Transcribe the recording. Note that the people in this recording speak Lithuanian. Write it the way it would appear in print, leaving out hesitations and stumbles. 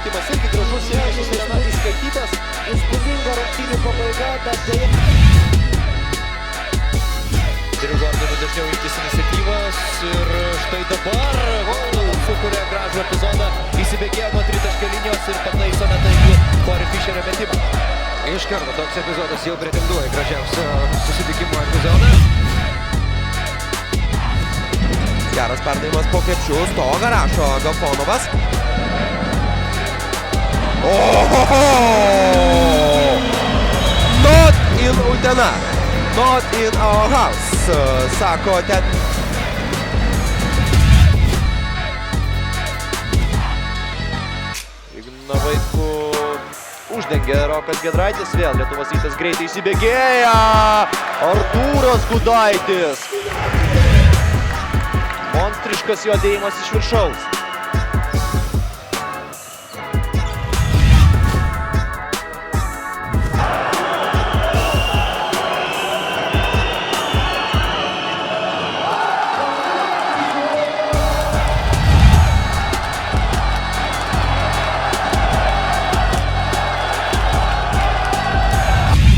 metimas irgi gražus, irgi Renatas Kakytas. Įspūdinga rungtynių pabaiga, bet dėja. Dariu Gordonu dažniau imtis iniciatyvas ir štai dabar Goldanas sukuria gražų epizodą, įsibėgėjo nuo tritaškio linijos ir pataiso netagi Corey Fisherio metimą. Iš karto toks epizodas jau pretenduoja gražiausio susitikimo epizodą. Geras perdavimas po krepšiu, stogą rašo Gafonovas. Ohoho! Not in Utena, not in our house, sako ten. Igną Vaitkų uždengė Rokas Giedraitis, vėl Lietuvos Rytas greitai įsibėgėja. Artūras Gudaitis. Monstriškas jo dėjimas iš viršaus.